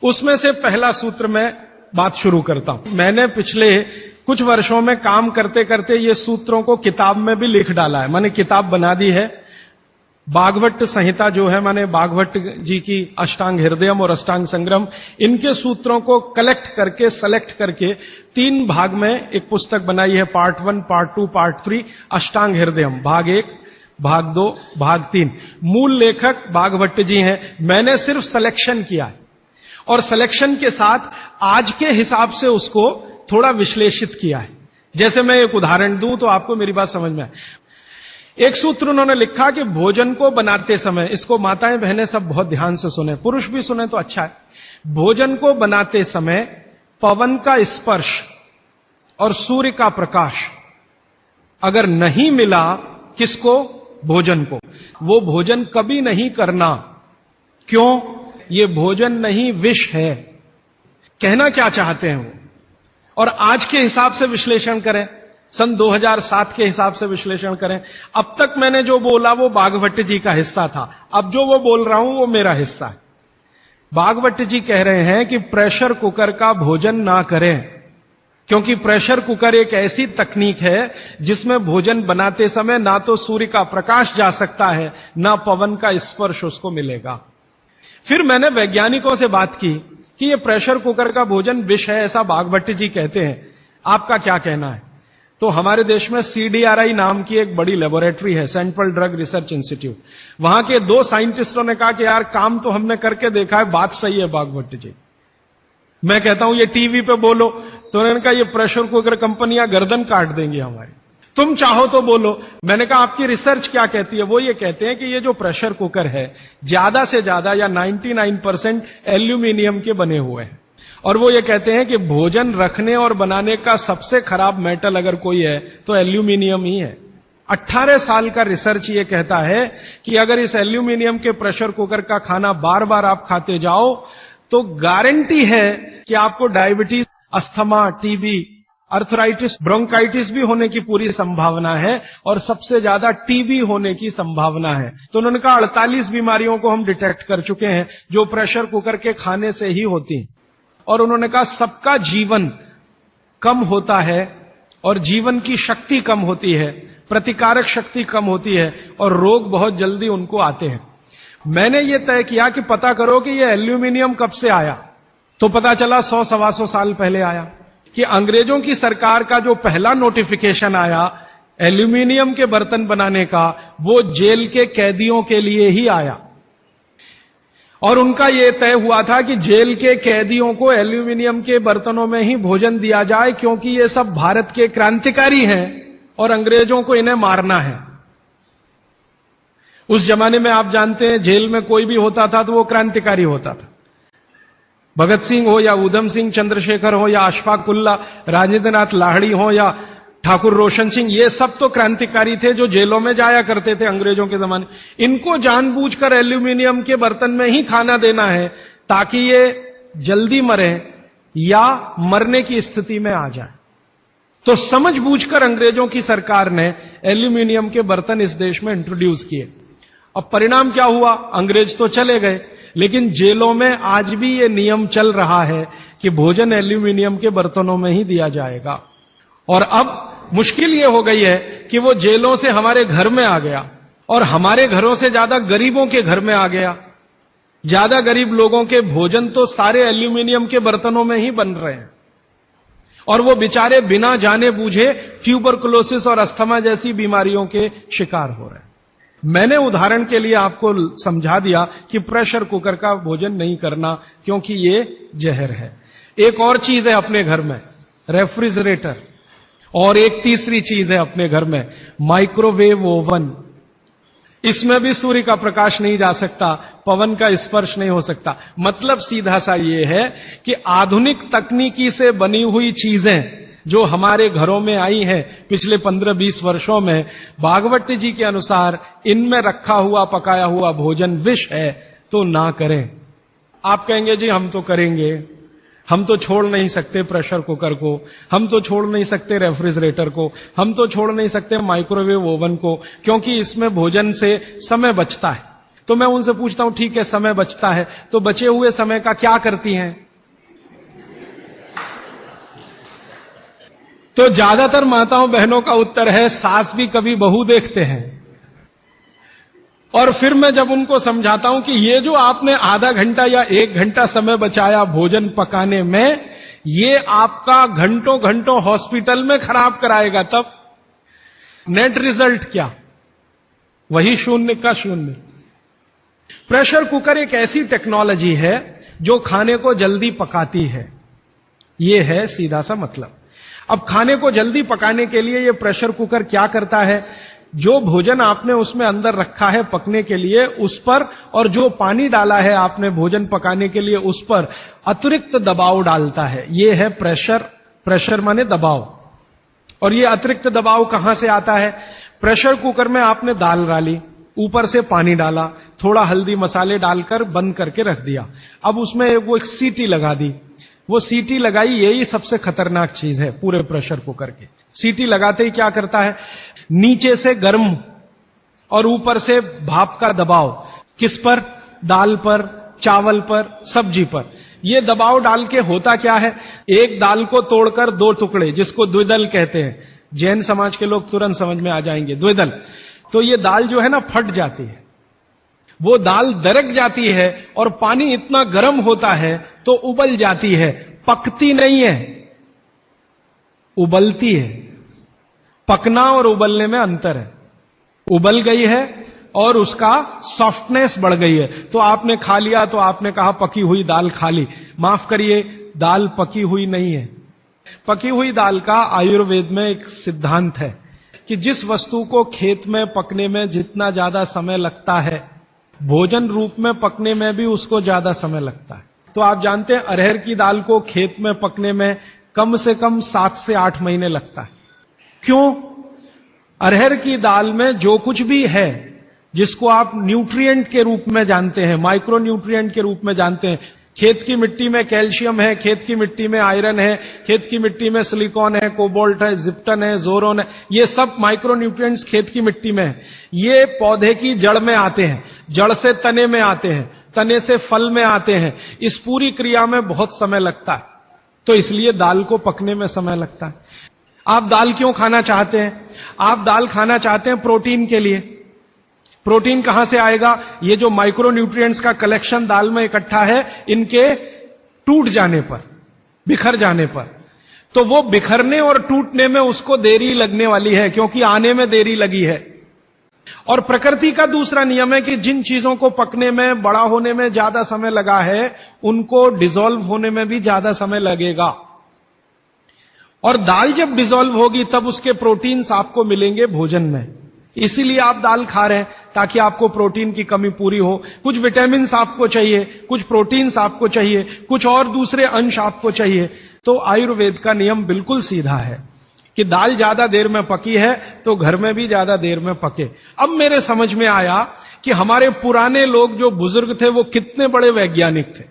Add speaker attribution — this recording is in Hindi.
Speaker 1: उसमें से पहला सूत्र मैं बात शुरू करता हूं। मैंने पिछले कुछ वर्षों में काम करते करते ये सूत्रों को किताब में भी लिख डाला है। मैंने किताब बना दी है, भागवत संहिता जो है, मैंने भागवत जी की अष्टांग हृदयम और अष्टांग संग्रम, इनके सूत्रों को कलेक्ट करके सेलेक्ट करके 3 भाग में एक पुस्तक बनाई है। पार्ट 1, पार्ट 2, पार्ट 3, अष्टांग हृदयम, भाग 1, भाग 2, भाग 3। मूल लेखक भागवत जी हैं। मैंने सिर्फ सिलेक्शन किया है और सिलेक्शन के साथ आज के हिसाब से उसको थोड़ा विश्लेषित किया है। जैसे मैं एक उदाहरण दूं तो आपको मेरी बात समझ में आए। एक सूत्र उन्होंने लिखा कि भोजन को बनाते समय, इसको माताएं बहनें सब बहुत ध्यान से सुने, पुरुष भी सुने तो अच्छा है। भोजन को बनाते समय पवन का स्पर्श और सूर्य का प्रकाश अगर नहीं मिला, किसको? भोजन को, वो भोजन कभी नहीं करना। क्यों? ये भोजन नहीं, विष है। कहना क्या चाहते हैं वो? और आज के हिसाब से विश्लेषण करें, सन 2007 के हिसाब से विश्लेषण करें। अब तक मैंने जो बोला वो भागवत जी का हिस्सा था, अब जो वो बोल रहा हूं वो मेरा हिस्सा है। भागवत जी कह रहे हैं कि प्रेशर कुकर का भोजन ना करें, क्योंकि प्रेशर कुकर एक ऐसी तकनीक है जिसमें भोजन बनाते समय ना तो सूर्य का प्रकाश जा सकता है, ना पवन का स्पर्श उसको मिलेगा। फिर मैंने वैज्ञानिकों से बात की कि ये प्रेशर कुकर का भोजन विष है, ऐसा भागवत जी कहते हैं, आपका क्या कहना है? तो हमारे देश में CDRI नाम की एक बड़ी लेबोरेटरी है, सेंट्रल ड्रग रिसर्च इंस्टीट्यूट। वहां के 2 साइंटिस्टों ने कहा कि यार काम तो हमने करके देखा है, बात सही है भागवत जी। मैं कहता हूं ये टीवी पे बोलो, तो उन्होंने कहा ये प्रेशर कुकर कंपनियां गर्दन काट देंगी हमारी, तुम चाहो तो बोलो। मैंने कहा आपकी रिसर्च क्या कहती है? वो ये कहते हैं कि ये जो प्रेशर कुकर है ज्यादा से ज्यादा या 99% एल्यूमिनियम के बने हुए हैं, और वो ये कहते हैं कि भोजन रखने और बनाने का सबसे खराब मेटल अगर कोई है तो एल्यूमिनियम ही है। 18 साल का रिसर्च ये कहता है कि अगर इस एल्यूमिनियम के प्रेशर कुकर का खाना बार बार आप खाते जाओ तो गारंटी है कि आपको diabetes, asthma, TB, arthritis, bronchitis भी होने की पूरी संभावना है, और सबसे ज्यादा टीबी होने की संभावना है। तो उन्होंने कहा 48 बीमारियों को हम डिटेक्ट कर चुके हैं जो प्रेशर कुकर के खाने से ही होती हैं। और उन्होंने कहा सबका जीवन कम होता है और जीवन की शक्ति कम होती है, प्रतिकारक शक्ति कम होती है और रोग बहुत जल्दी उनको आते हैं। मैंने ये तय किया कि पता करो कि ये एल्यूमिनियम कब से आया, तो पता चला 100-125 साल पहले आया। कि अंग्रेजों की सरकार का जो पहला नोटिफिकेशन आया एल्यूमिनियम के बर्तन बनाने का, वो जेल के कैदियों के लिए ही आया, और उनका यह तय हुआ था कि जेल के कैदियों को एल्यूमिनियम के बर्तनों में ही भोजन दिया जाए, क्योंकि ये सब भारत के क्रांतिकारी हैं और अंग्रेजों को इन्हें मारना है। उस जमाने में आप जानते हैं जेल में कोई भी होता था तो वो क्रांतिकारी होता था। भगत सिंह हो या उधम सिंह, चंद्रशेखर हो या अशफाक उल्ला, राजेंद्र नाथ लाहिड़ी हो या ठाकुर रोशन सिंह, ये सब तो क्रांतिकारी थे जो जेलों में जाया करते थे अंग्रेजों के जमाने। इनको जानबूझकर एल्यूमिनियम के बर्तन में ही खाना देना है ताकि ये जल्दी मरे या मरने की स्थिति में आ जाए। तो समझबूझकर अंग्रेजों की सरकार ने एल्यूमिनियम के बर्तन इस देश में इंट्रोड्यूस किए। अब परिणाम क्या हुआ? अंग्रेज तो चले गए, लेकिन जेलों में आज भी ये नियम चल रहा है कि भोजन एल्यूमिनियम के बर्तनों में ही दिया जाएगा। और अब मुश्किल ये हो गई है कि वो जेलों से हमारे घर में आ गया, और हमारे घरों से ज्यादा गरीबों के घर में आ गया। ज्यादा गरीब लोगों के भोजन तो सारे एल्यूमिनियम के बर्तनों में ही बन रहे हैं, और वो बेचारे बिना जाने बूझे ट्यूबरकुलोसिस और अस्थमा जैसी बीमारियों के शिकार हो रहे हैं। मैंने उदाहरण के लिए आपको समझा दिया कि प्रेशर कुकर का भोजन नहीं करना, क्योंकि ये जहर है। एक और चीज है अपने घर में, रेफ्रिजरेटर, और एक तीसरी चीज है अपने घर में, माइक्रोवेव ओवन। इसमें भी सूर्य का प्रकाश नहीं जा सकता, पवन का स्पर्श नहीं हो सकता। मतलब सीधा सा ये है कि आधुनिक तकनीकी से बनी हुई चीजें जो हमारे घरों में आई हैं पिछले 15-20 वर्षों में, भागवत जी के अनुसार इनमें रखा हुआ पकाया हुआ भोजन विष है, तो ना करें। आप कहेंगे जी हम तो करेंगे, हम तो छोड़ नहीं सकते प्रेशर कुकर को, हम तो छोड़ नहीं सकते रेफ्रिजरेटर को, हम तो छोड़ नहीं सकते माइक्रोवेव ओवन को, क्योंकि इसमें भोजन से समय बचता है। तो मैं उनसे पूछता हूं ठीक है समय बचता है, तो बचे हुए समय का क्या करती हैं? तो ज्यादातर माताओं बहनों का उत्तर है सास भी कभी बहू देखते हैं। और फिर मैं जब उनको समझाता हूं कि ये जो आपने आधा घंटा या 1 घंटा समय बचाया भोजन पकाने में, ये आपका घंटों घंटों हॉस्पिटल में खराब कराएगा, तब नेट रिजल्ट क्या? वही 0 का 0। प्रेशर कुकर एक ऐसी टेक्नोलॉजी है जो खाने को जल्दी पकाती है, ये है सीधा सा मतलब। अब खाने को जल्दी पकाने के लिए ये प्रेशर कुकर क्या करता है, जो भोजन आपने उसमें अंदर रखा है पकने के लिए उस पर, और जो पानी डाला है आपने भोजन पकाने के लिए उस पर अतिरिक्त दबाव डालता है। ये है प्रेशर। प्रेशर माने दबाव। और ये अतिरिक्त दबाव कहां से आता है? प्रेशर कुकर में आपने दाल डाली, ऊपर से पानी डाला, थोड़ा हल्दी मसाले डालकर बंद करके रख दिया। अब उसमें वो एक सीटी लगा दी। वो सीटी लगाई, यही सबसे खतरनाक चीज है पूरे प्रेशर कुकर के। सीटी लगाते ही क्या करता है, नीचे से गर्म और ऊपर से भाप का दबाव। किस पर? दाल पर, चावल पर, सब्जी पर। ये दबाव डाल के होता क्या है, एक दाल को तोड़कर 2 टुकड़े, जिसको द्विदल कहते हैं, जैन समाज के लोग तुरंत समझ में आ जाएंगे, द्विदल। तो ये दाल जो है ना फट जाती है, वो दाल दरक जाती है और पानी इतना गर्म होता है तो उबल जाती है। पकती नहीं है, उबलती है। पकना और उबलने में अंतर है। उबल गई है और उसका सॉफ्टनेस बढ़ गई है। तो आपने खा लिया तो आपने कहा पकी हुई दाल खा ली। माफ करिए, दाल पकी हुई नहीं है। पकी हुई दाल का आयुर्वेद में एक सिद्धांत है कि जिस वस्तु को खेत में पकने में जितना ज्यादा समय लगता है, भोजन रूप में पकने में भी उसको ज्यादा समय लगता है। तो आप जानते हैं अरहर की दाल को खेत में पकने में कम से कम 7 से 8 महीने लगता है। क्यों? अरहर की दाल में जो कुछ भी है, जिसको आप न्यूट्रिएंट के रूप में जानते हैं, माइक्रो न्यूट्रिएंट के रूप में जानते हैं, खेत की मिट्टी में कैल्शियम है, खेत की मिट्टी में आयरन है, खेत की मिट्टी में सिलिकॉन है, कोबाल्ट है, जिप्टन है, जोरोन है, ये सब माइक्रो न्यूट्रिएंट्स खेत की मिट्टी में है। ये पौधे की जड़ में आते हैं, जड़ से तने में आते हैं, तने से फल में आते हैं। इस पूरी क्रिया में बहुत समय लगता है, तो इसलिए दाल को पकने में समय लगता है। आप दाल क्यों खाना चाहते हैं? आप दाल खाना चाहते हैं प्रोटीन के लिए। प्रोटीन कहां से आएगा? ये जो माइक्रो न्यूट्रिएंट्स का कलेक्शन दाल में इकट्ठा है, इनके टूट जाने पर, बिखर जाने पर, तो वो बिखरने और टूटने में उसको देरी लगने वाली है, क्योंकि आने में देरी लगी है। और प्रकृति का दूसरा नियम है कि जिन चीजों को पकने में, बड़ा होने में ज्यादा समय लगा है, उनको डिसॉल्व होने में भी ज्यादा समय लगेगा। और दाल जब डिसॉल्व होगी तब उसके प्रोटीन्स आपको मिलेंगे भोजन में। इसीलिए आप दाल खा रहे हैं, ताकि आपको प्रोटीन की कमी पूरी हो। कुछ विटामिन आपको चाहिए, कुछ प्रोटीन्स आपको चाहिए, कुछ और दूसरे अंश आपको चाहिए। तो आयुर्वेद का नियम बिल्कुल सीधा है कि दाल ज्यादा देर में पकी है तो घर में भी ज्यादा देर में पके। अब मेरे समझ में आया कि हमारे पुराने लोग जो बुजुर्ग थे वो कितने बड़े वैज्ञानिक थे।